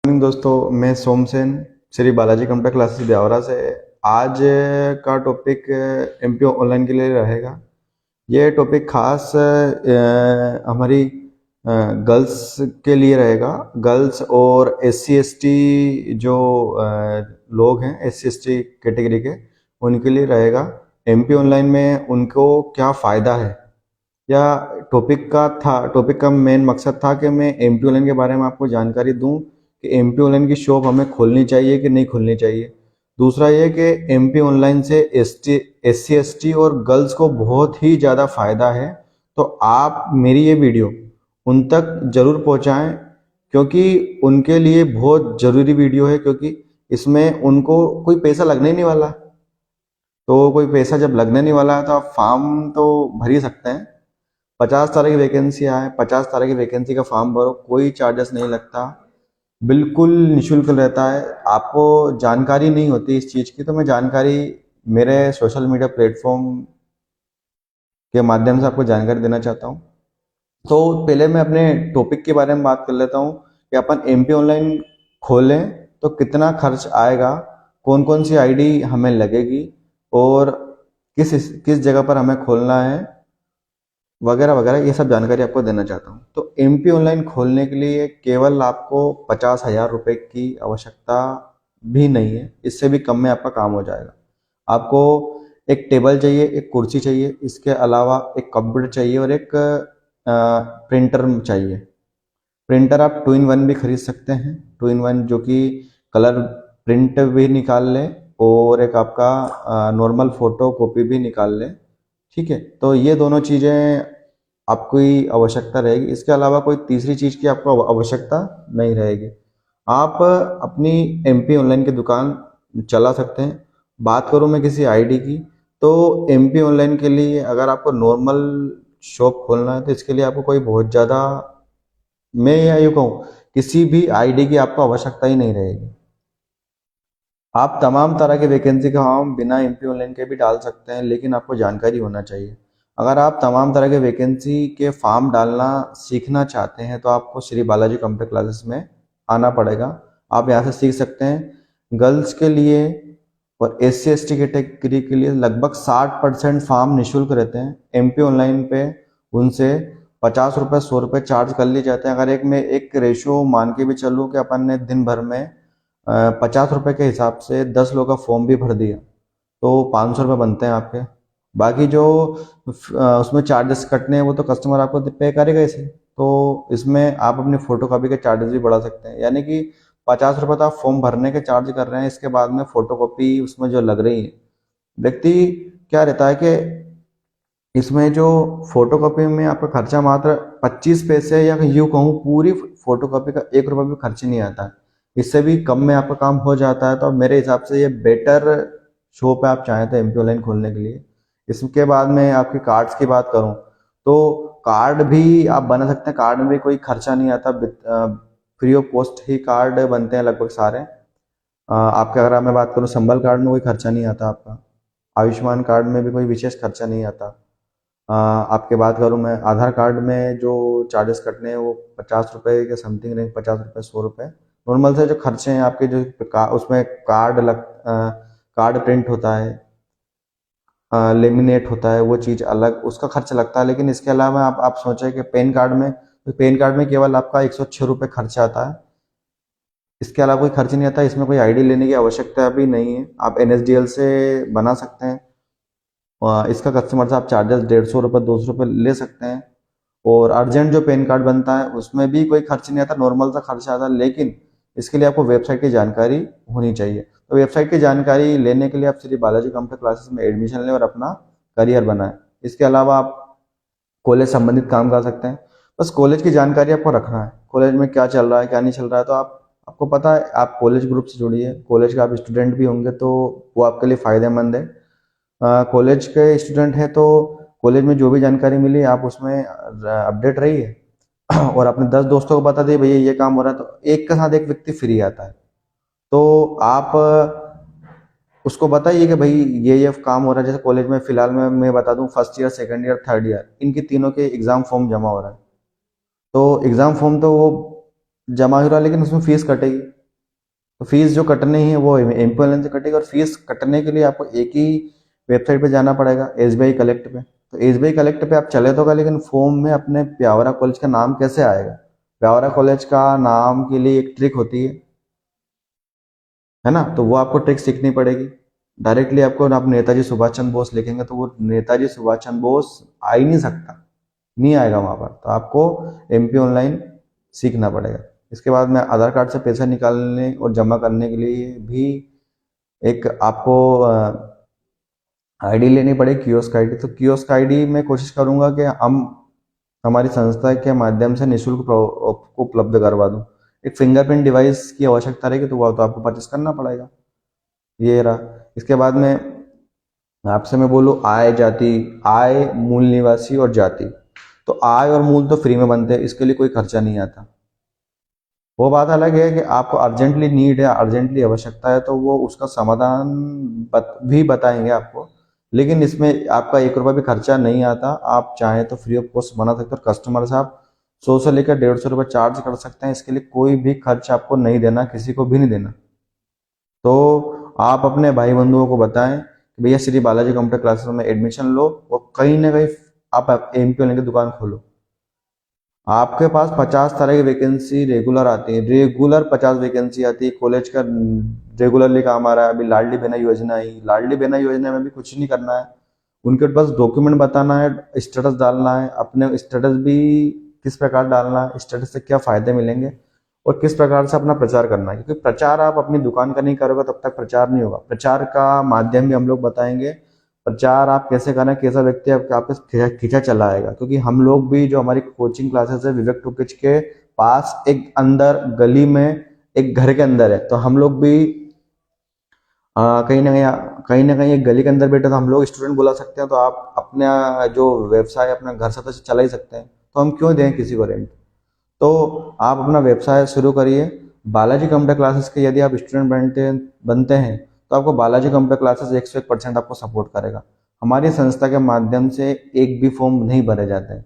Morning दोस्तों, मैं सोमसेन Shri Balaji computer classes Biaora से। आज का टॉपिक एमपी ऑनलाइन के लिए रहेगा। ये टॉपिक खास हमारी गर्ल्स के लिए रहेगा। गर्ल्स और एस सी एस टी जो लोग हैं, S C S T category के, उनके लिए रहेगा। एमपी ऑनलाइन में उनको क्या फ़ायदा है, या टॉपिक का मेन मकसद था कि मैं एमपी ऑनलाइन के बारे में आपको जानकारी दूं कि एमपी ऑनलाइन की शॉप हमें खोलनी चाहिए कि नहीं खोलनी चाहिए। दूसरा ये कि एमपी ऑनलाइन से एस सी एस टी और गर्ल्स को बहुत ही ज़्यादा फायदा है। तो आप मेरी ये वीडियो उन तक जरूर पहुंचाएं, क्योंकि उनके लिए बहुत ज़रूरी वीडियो है। क्योंकि इसमें उनको कोई पैसा लगने ही नहीं वाला। तो कोई पैसा जब लगने नहीं वाला है तो आप फॉर्म तो भर ही सकते हैं। 50 तरह की वैकेंसी आए, 50 तरह की वैकेंसी का फॉर्म भरो, कोई चार्जेस नहीं लगता, बिल्कुल निशुल्क रहता है। आपको जानकारी नहीं होती इस चीज़ की, तो मैं जानकारी मेरे सोशल मीडिया प्लेटफॉर्म के माध्यम से आपको जानकारी देना चाहता हूँ। तो पहले मैं अपने टॉपिक के बारे में बात कर लेता हूँ कि अपन एमपी ऑनलाइन खोलें तो कितना खर्च आएगा, कौन कौन सी आईडी हमें लगेगी, और किस किस जगह पर हमें खोलना है, वगैरह वगैरह, ये सब जानकारी आपको देना चाहता हूँ। तो एमपी ऑनलाइन खोलने के लिए केवल आपको 50,000 रुपये की आवश्यकता भी नहीं है, इससे भी कम में आपका काम हो जाएगा। आपको एक टेबल चाहिए, एक कुर्सी चाहिए, इसके अलावा एक कंप्यूटर चाहिए और एक प्रिंटर चाहिए। प्रिंटर आप 2 in 1 भी खरीद सकते हैं, 2 in 1, जो कि कलर प्रिंट भी निकाल ले और एक आपका नॉर्मल फोटो कॉपी भी निकाल ले। ठीक है, तो ये दोनों चीज़ें आपको ही आवश्यकता रहेगी। इसके अलावा कोई तीसरी चीज़ की आपको आवश्यकता नहीं रहेगी। आप अपनी एमपी ऑनलाइन की दुकान चला सकते हैं। बात करूं मैं किसी आईडी की, तो एमपी ऑनलाइन के लिए अगर आपको नॉर्मल शॉप खोलना है तो इसके लिए आपको कोई बहुत ज़्यादा, मैं या यूँ कहूँ, किसी भी आईडी की आपको आवश्यकता ही नहीं रहेगी। आप तमाम तरह के वैकेंसी का फॉर्म बिना एमपी ऑनलाइन के भी डाल सकते हैं, लेकिन आपको जानकारी होना चाहिए। अगर आप तमाम तरह के वैकेंसी के फॉर्म डालना सीखना चाहते हैं तो आपको श्री बालाजी कंप्यूटर क्लासेस में आना पड़ेगा। आप यहाँ से सीख सकते हैं। गर्ल्स के लिए और S C S T category के लिए लगभग 60% फॉर्म निःशुल्क रहते हैं। एमपी ऑनलाइन पे उनसे 50 रुपये 100 रुपये चार्ज कर लिए जाते हैं। अगर मैं एक रेशो मान के भी चलूँ कि अपन ने दिन भर में 50 रुपये के हिसाब से 10 लोग का फॉर्म भी भर दिया तो 500 रुपये बनते हैं आपके। बाकी जो उसमें चार्जेस कटने हैं वो तो कस्टमर आपको पे करेगा इसे। तो इसमें आप अपनी फोटो कॉपी के चार्जेस भी बढ़ा सकते हैं, यानी कि 50 रुपये तो आप फॉर्म भरने के चार्ज कर रहे हैं, इसके बाद में फोटो कॉपी उसमें जो लग रही है। व्यक्ति क्या रहता है कि इसमें जो फोटो कॉपी में आपका खर्चा मात्र 25 पैसे, या यूँ कहूँ पूरी फोटो कॉपी का 1 रुपये भी खर्च नहीं आता है। इससे भी कम में आपका काम हो जाता है। तो मेरे हिसाब से ये बेटर शॉप है, आप चाहें तो एमपी ऑनलाइन खोलने के लिए। इसके बाद में आपके कार्ड्स की बात करूं तो कार्ड भी आप बना सकते हैं। कार्ड में भी कोई खर्चा नहीं आता, free of cost he card बनते हैं लगभग सारे। आपके अगर मैं बात करूं, संबल कार्ड में कोई खर्चा नहीं आता आपका। आयुष्मान कार्ड में भी कोई विशेष खर्चा नहीं आता। आपके बात करूं मैं, आधार कार्ड में जो चार्जेस कटने हैं वो 50 रुपये के समथिंग रहेंगे, 50 रुपये 100 रुपये। नॉर्मल से जो खर्चे हैं आपके, जो उसमें कार्ड प्रिंट होता है, लेमिनेट होता है, वो चीज़ अलग उसका खर्च लगता है। लेकिन इसके अलावा आप सोचें कि पेन कार्ड में केवल आपका 106 रुपये खर्च आता है। इसके अलावा कोई खर्च नहीं आता। इसमें कोई आईडी लेने की आवश्यकता भी नहीं है, आप एनएसडीएल से बना सकते हैं। इसका कस्टमर से आप चार्जेस 150 रुपये 200 रुपये ले सकते हैं। और अर्जेंट जो पेन कार्ड बनता है उसमें भी कोई खर्च नहीं आता, नॉर्मल सा खर्च आता है। लेकिन इसके लिए आपको वेबसाइट की जानकारी होनी चाहिए। तो वेबसाइट की जानकारी लेने के लिए आप श्री बालाजी कंप्यूटर क्लासेस में एडमिशन लें और अपना करियर बनाएं। इसके अलावा आप कॉलेज संबंधित काम कर सकते हैं। बस कॉलेज की जानकारी आपको रखना है, कॉलेज में क्या चल रहा है क्या नहीं चल रहा है। तो आपको पता है, आप कॉलेज ग्रुप से जुड़िए, कॉलेज का आप स्टूडेंट भी होंगे तो वो आपके लिए फ़ायदेमंद है। कॉलेज के स्टूडेंट हैं तो कॉलेज में जो भी जानकारी मिली आप उसमें अपडेट रहिए और अपने 10 दोस्तों को बता दिए भैया ये काम हो रहा है, तो एक के साथ एक व्यक्ति फ्री आता है। तो आप उसको बताइए कि भाई ये काम हो रहा है। जैसे कॉलेज में फिलहाल में मैं बता दूं, first year second year third year इनके तीनों के एग्जाम फॉर्म जमा हो रहा है। तो एग्जाम फॉर्म तो वो जमा हो रहा है, लेकिन उसमें फीस कटेगी। तो फीस जो कटनी है वो एमपी से कटेगी, और फीस कटने के लिए आपको एक ही वेबसाइट पे जाना पड़ेगा, एसबीआई कलेक्ट पे। तो एसबीआई कलेक्ट पे आप चले तो, लेकिन फॉर्म में अपने प्यावरा कॉलेज का नाम कैसे आएगा? प्यावरा कॉलेज का नाम के लिए एक ट्रिक होती है ना, तो वो आपको ट्रिक सीखनी पड़ेगी। डायरेक्टली आपको आप नेताजी सुभाष चंद्र बोस लिखेंगे तो वो नेताजी सुभाष चंद्र बोस आ ही नहीं सकता, नहीं आएगा वहां पर। तो आपको एमपी ऑनलाइन सीखना पड़ेगा। इसके बाद में आधार कार्ड से पैसा निकालने और जमा करने के लिए भी एक आपको आईडी लेनी पड़ेगी, कियोस्क आईडी। तो कियोस्क आईडी में कोशिश करूंगा कि हम हमारी संस्था के माध्यम से निःशुल्क उपलब्ध करवा दूं। एक फिंगरप्रिंट डिवाइस की आवश्यकता रहेगी, तो वो तो आपको परचेस करना पड़ेगा। ये रहा। इसके बाद में आपसे मैं बोलूँ आय जाति, आय मूल निवासी और जाति। तो आय और मूल तो फ्री में बनते हैं, इसके लिए कोई खर्चा नहीं आता। वो बात अलग है कि आपको अर्जेंटली नीड है, अर्जेंटली आवश्यकता है, तो वो उसका समाधान भी बताएंगे आपको। लेकिन इसमें आपका 1 रुपया भी खर्चा नहीं आता। आप चाहें तो फ्री ऑफ कॉस्ट बना सकते हो। कस्टमर से आप 100 से लेकर 150 रुपये चार्ज कर सकते हैं। इसके लिए कोई भी खर्च आपको नहीं देना, किसी को भी नहीं देना। तो आप अपने भाई बंधुओं को बताएं कि भैया श्री बालाजी कंप्यूटर क्लासेस में एडमिशन लो, और कहीं ना कहीं आप एमपी की दुकान खोलो। आपके पास 50 तरह की वैकेंसी रेगुलर आती है, रेगुलर 50 वैकेंसी आती है। कॉलेज का रेगुलरली काम आ रहा है। अभी लाडली बहना योजना आई, लाडली बहना योजना में भी कुछ नहीं करना है। उनके पास डॉक्यूमेंट बताना है, स्टेटस डालना है, अपने स्टेटस भी किस प्रकार डालना है, स्टेटस से क्या फायदे मिलेंगे, और किस प्रकार से अपना प्रचार करना है। क्योंकि प्रचार आप अपनी दुकान का नहीं करोगे तब तक प्रचार नहीं होगा। प्रचार का माध्यम भी हम लोग बताएंगे। प्रचार आप कैसे करना है, कैसा व्यक्ति आपके खींचा चला आएगा। क्योंकि हम लोग भी, जो हमारी कोचिंग क्लासेस है विवेक टॉकीज के पास, एक अंदर गली में एक घर के अंदर है, तो हम लोग भी कहीं ना कहीं एक गली के अंदर बैठे तो हम लोग स्टूडेंट बुला सकते हैं। तो आप अपना जो व्यवसाय अपना घर से तो चला ही सकते हैं, तो हम क्यों दें किसी को रेंट? तो आप अपना व्यवसाय शुरू करिए। बालाजी कंप्यूटर क्लासेस के यदि आप स्टूडेंट बनते हैं तो आपको बालाजी कंप्यूटर क्लासेस 101% आपको सपोर्ट करेगा। हमारी संस्था के माध्यम से एक भी फॉर्म नहीं भरे जाते हैं।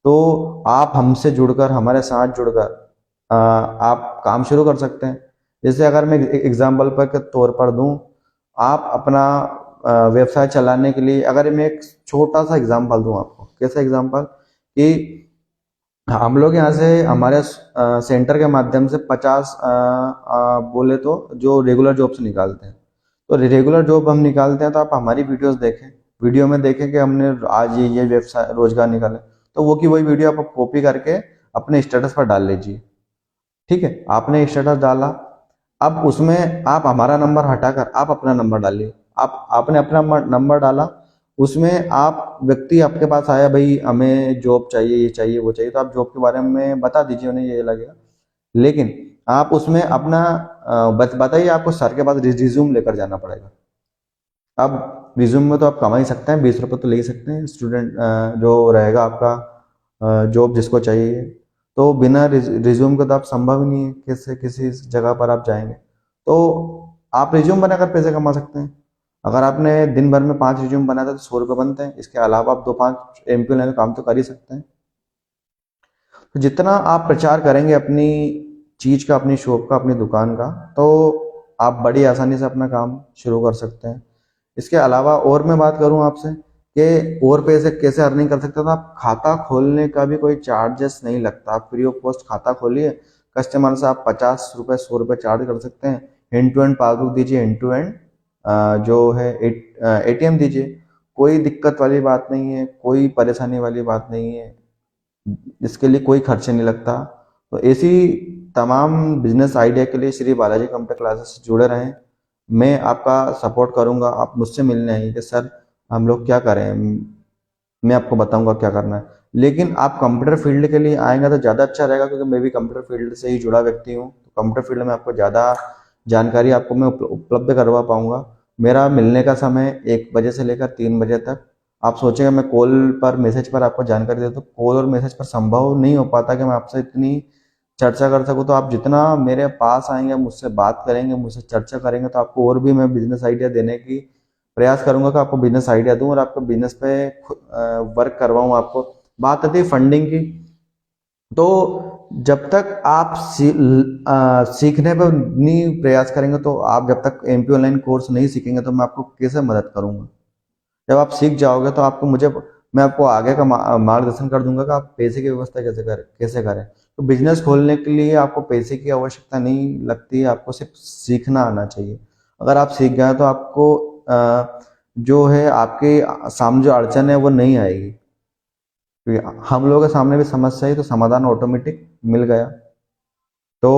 तो आप हमसे जुड़कर, हमारे साथ जुड़कर आप काम शुरू कर सकते हैं। जैसे अगर मैं एग्जाम्पल पर के तौर पर दूं, आप अपना व्यवसाय चलाने के लिए, अगर मैं एक छोटा सा एग्जाम्पल दूं आपको, कैसा एग्जाम्पल कि हम लोग यहाँ से हमारे सेंटर के माध्यम से 50 बोले तो जो रेगुलर जॉब से निकालते हैं। तो रेगुलर जॉब हम निकालते हैं, तो आप हमारी वीडियोस देखें, वीडियो में देखें कि हमने आज ये व्यवसाय रोजगार निकाले, तो वो की वही वीडियो आप कॉपी करके अपने स्टेटस पर डाल लीजिए। ठीक है, आपने स्टेटस डाला, अब उसमें आप हमारा नंबर हटाकर आप अपना नंबर डालिए। आप आपने अपना नंबर डाला, उसमें आप व्यक्ति आपके पास आया, भाई हमें जॉब चाहिए, ये चाहिए, वो चाहिए, तो आप जॉब के बारे में बता दीजिए, उन्हें ये लगेगा। लेकिन आप उसमें अपना बताइए, आपको सर के पास रिज्यूम लेकर जाना पड़ेगा। अब रिज्यूम में तो आप कमा ही सकते हैं, 20 रुपये तो ले ही सकते हैं। स्टूडेंट जो रहेगा आपका जॉब जिसको चाहिए, तो बिना रिज्यूम के तो आप संभव ही नहीं है किसी किसी जगह पर आप जाएंगे। तो आप रिज्यूम बनाकर पैसे कमा सकते हैं। अगर आपने दिन भर में 5 रिज्यूम बनाया था तो 100 रुपये बनते हैं। इसके अलावा आप 2-5 एमपी लेने काम तो कर ही सकते हैं। तो जितना आप प्रचार करेंगे अपनी चीज का, अपनी शॉप का, अपनी दुकान का, तो आप बड़ी आसानी से अपना काम शुरू कर सकते हैं। इसके अलावा और मैं बात करूं आपसे कि और पैसे कैसे अर्निंग कर सकते हैं, तो आप खाता खोलने का भी कोई चार्जेस नहीं लगता। आप फ्री ऑफ कॉस्ट खाता खोलिए। कस्टमर से आप 50 रुपये 100 रुपये चार्ज कर सकते हैं। एंड टू एंड पासबुक दीजिए, एंड टू एंड जो है एटीएम दीजिए। कोई दिक्कत वाली बात नहीं है, कोई परेशानी वाली बात नहीं है, इसके लिए कोई खर्च नहीं लगता। तो ऐसी तमाम बिजनेस आइडिया के लिए श्री बालाजी कंप्यूटर क्लासेस से जुड़े रहें। मैं आपका सपोर्ट करूंगा। आप मुझसे मिलने आइए कि सर हम लोग क्या करें, मैं आपको बताऊंगा क्या करना है। लेकिन आप कंप्यूटर फील्ड के लिए आएंगे तो ज़्यादा अच्छा रहेगा, क्योंकि मैं भी कंप्यूटर फील्ड से ही जुड़ा व्यक्ति हूँ। तो कंप्यूटर फील्ड में आपको ज़्यादा जानकारी आपको मैं उपलब्ध करवा पाऊंगा। मेरा मिलने का समय 1 बजे से लेकर 3 बजे तक। आप सोचेंगे मैं कॉल पर, मैसेज पर आपको जानकारी देता हूँ, कॉल और मैसेज पर संभव नहीं हो पाता कि मैं आपसे इतनी चर्चा कर सकूँ। तो आप जितना मेरे पास आएंगे, मुझसे बात करेंगे, मुझसे चर्चा करेंगे, तो आपको और भी मैं बिजनेस आइडिया देने की प्रयास करूंगा कि आपको बिजनेस आइडिया दूं और आपको बिजनेस पे वर्क करवाऊं। आपको बात आती है फंडिंग की, तो जब तक आप सीखने पर नहीं प्रयास करेंगे, तो आप जब तक एमपी ऑनलाइन कोर्स नहीं सीखेंगे तो मैं आपको कैसे मदद करूंगा। जब आप सीख जाओगे तो आपको मुझे मैं आपको आगे का मार्गदर्शन कर दूंगा कि आप पैसे की व्यवस्था कैसे करें। तो बिजनेस खोलने के लिए आपको पैसे की आवश्यकता नहीं लगती है, आपको सिर्फ सीखना आना चाहिए। अगर आप सीख गए तो आपको जो है आपके सामने जो अड़चन है वो नहीं आएगी, क्योंकि हम लोगों के सामने भी समस्या है तो समाधान ऑटोमेटिक मिल गया। तो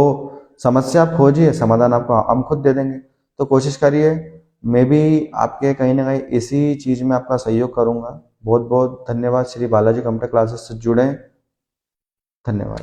समस्या आप खोजिए, समाधान आपको हम खुद दे देंगे। तो कोशिश करिए, मैं भी आपके कहीं ना कहीं इसी चीज में आपका सहयोग करूंगा। बहुत बहुत धन्यवाद। श्री बालाजी कंप्यूटर क्लासेस से जुड़े, धन्यवाद।